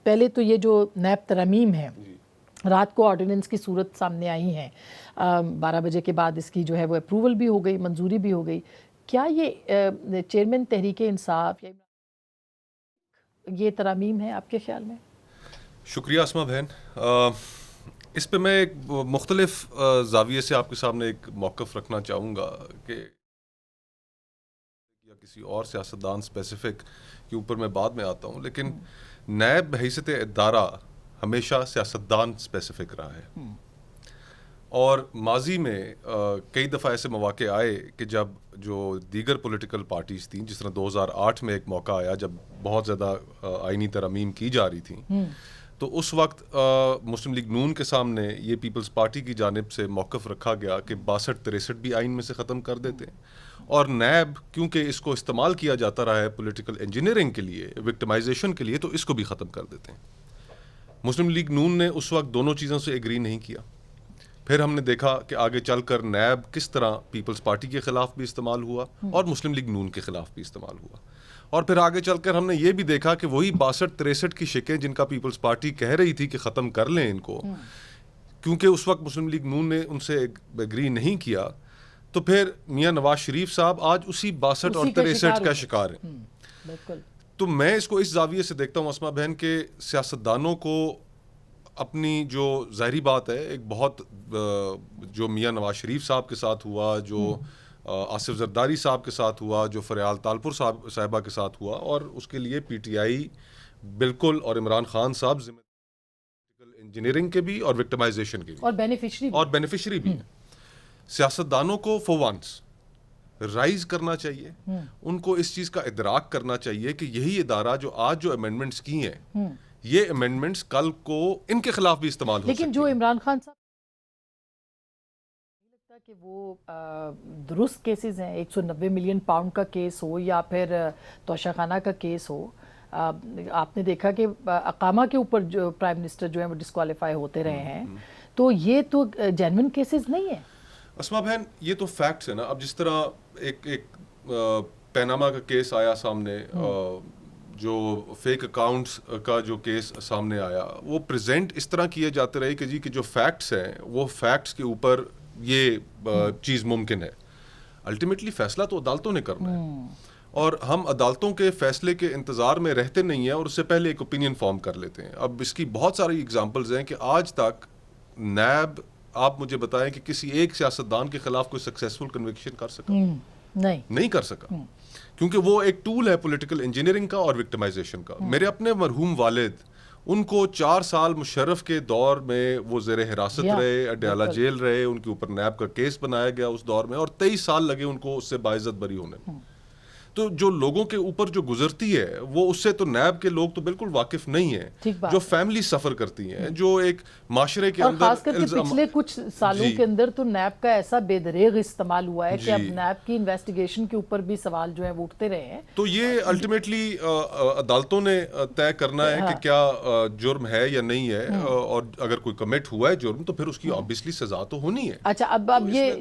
پہلے تو یہ جو نیب ترامیم ہے رات کو آرڈیننس کی صورت سامنے آئی ہیں، 12 بجے کے بعد اس کی جو ہے وہ اپروول بھی ہو گئی، منظوری بھی ہو گئی. کیا یہ چیئرمین تحریک انصاف یا یہ ترامیم ہے آپ کے خیال میں؟ شکریہ اسما بہن. اس پہ میں ایک مختلف زاویے سے آپ کے سامنے ایک موقف رکھنا چاہوں گا کہ یا کسی اور سیاستدان اسپیسیفک کے اوپر میں بعد میں آتا ہوں، لیکن نیب بحیثیت ادارہ ہمیشہ سیاستدان اسپیسیفک رہا ہے. اور ماضی میں کئی دفعہ ایسے مواقع آئے کہ جب جو دیگر پولیٹیکل پارٹیز تھیں، جس طرح 2008 میں ایک موقع آیا جب بہت زیادہ آئینی ترامیم کی جا رہی تھیں، تو اس وقت مسلم لیگ نون کے سامنے یہ پیپلز پارٹی کی جانب سے موقف رکھا گیا کہ 62-63 بھی آئین میں سے ختم کر دیتے ہیں، اور نیب کیونکہ اس کو استعمال کیا جاتا رہا ہے پولیٹیکل انجینئرنگ کے لیے، وکٹمائزیشن کے لیے، تو اس کو بھی ختم کر دیتے ہیں. مسلم لیگ نون نے اس وقت دونوں چیزوں سے ایگری نہیں کیا. پھر ہم نے دیکھا کہ آگے چل کر نیب کس طرح پیپلز پارٹی کے خلاف بھی استعمال ہوا اور مسلم لیگ نون کے خلاف بھی استعمال ہوا. اور پھر آگے چل کر ہم نے یہ بھی دیکھا کہ وہی 62-63 کی شکیں جن کا پیپلز پارٹی کہہ رہی تھی کہ ختم کر لیں ان کو، کیونکہ اس وقت مسلم لیگ نون نے ان سے ایگری نہیں کیا، تو پھر میاں نواز شریف صاحب آج اسی 62 اور 63 کا شکار ہیں. تو میں اس کو اس زاویے سے دیکھتا ہوں اسما بہن کہ سیاستدانوں کو اپنی جو ظاہری بات ہے ایک بہت جو میاں نواز شریف صاحب کے ساتھ ہوا، جو آصف زرداری صاحب کے ساتھ ہوا، جو فریال تالپور صاحبہ کے ساتھ ہوا، اور اس کے لیے پی ٹی آئی بالکل اور عمران خان صاحب ذمہ انجینئرنگ کے بھی اور وکٹمائزیشن کے بھی اور بینیفیشری بھی ہیں. سیاستدانوں کو فور ونس رائز کرنا چاہیے، ان کو اس چیز کا ادراک کرنا چاہیے کہ یہی ادارہ جو آج جو امینڈمنٹس کی ہیں، یہ امینڈمنٹس کل کو ان کے خلاف بھی استعمال ہو سکتی ہیں. لیکن جو عمران خان صاحب کہ وہ درست کیسز ہیں، 190 ملین پاؤنڈ کا کیس ہو یا پھر توشہ خانہ کا کیس ہو، آپ نے دیکھا کہ اقامہ کے اوپر جو پرائم منسٹر جو ہیں وہ ڈسکوالیفائی ہوتے رہے ہیں، تو یہ تو جینوئن کیسز نہیں ہیں. اسما بہن یہ تو فیکٹس ہیں نا. اب جس طرح ایک پیناما کا کیس آیا سامنے، جو فیک اکاؤنٹس کا جو کیس سامنے آیا، وہ پریزنٹ اس طرح کیے جاتے رہے کہ جی کہ جو فیکٹس ہیں وہ فیکٹس کے اوپر یہ چیز ممکن ہے. الٹیمیٹلی فیصلہ تو عدالتوں نے کرنا ہے، اور ہم عدالتوں کے فیصلے کے انتظار میں رہتے نہیں ہیں اور اس سے پہلے ایک اوپینین فارم کر لیتے ہیں. اب اس کی بہت ساری اگزامپلز ہیں کہ آج تک نیب، آپ مجھے بتائیں کہ کسی ایک سیاستدان کے خلاف کوئی سکسیسفل کنوکشن کر سکا؟ نہیں کر سکا، کیونکہ وہ ایک ٹول ہے پولیٹیکل انجینئرنگ کا اور وکٹمائزیشن کا. میرے اپنے مرحوم والد، ان کو 4 سال مشرف کے دور میں وہ زیر حراست رہے، اڈیالہ جیل رہے، ان کے اوپر نیب کا کیس بنایا گیا اس دور میں، اور 23 سال لگے ان کو اس سے باعزت بری ہونے میں. تو جو لوگوں کے اوپر جو گزرتی ہے وہ اس سے تو نیب کے لوگ تو بالکل واقف نہیں ہیں، جو فیملی سفر کرتی ہیں، جو ایک معاشرے کے اندر، اور خاص کر کے پچھلے کچھ سالوں کے اندر تو نیب کا ایسا بے دریغ استعمال ہوا ہے کہ اب نیب کی انویسٹیگیشن کے اوپر بھی سوال جو ہیں وہ اٹھتے رہے ہیں. تو یہ الٹیمیٹلی عدالتوں نے طے کرنا ہے کہ کیا جرم ہے یا نہیں ہے، اور اگر کوئی کمٹ ہوا ہے جرم تو پھر اس کی آبویسلی سزا تو ہونی ہے. اچھا اب یہ